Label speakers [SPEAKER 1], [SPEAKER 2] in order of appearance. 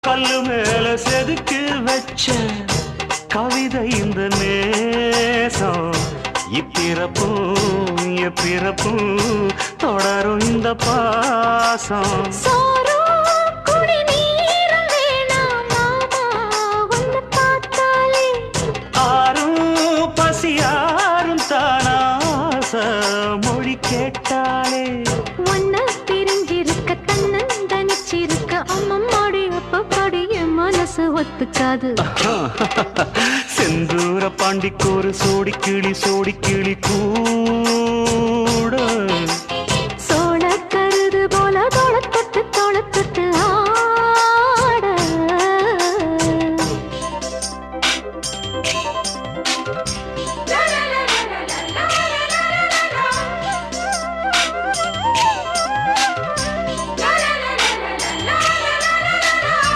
[SPEAKER 1] கல்லு மேல செதுக்கு வச்ச கவிதை இந்த நேசம் இப்பிறப்பும் எப்பிறப்பும் தொடரும் இந்த பாசம் ஆரும் பசியாரும் தானாச மொழி கேட்டாலே
[SPEAKER 2] ஒன்ன பிரிஞ்சிருக்க தன்னந்தனிச்சிருக்க அம்மம்மாடி அப்பப்பாடி என் மனசு ஒத்துக்காது
[SPEAKER 1] செந்தூர பாண்டிக்கோரு சோடி கிளி கூட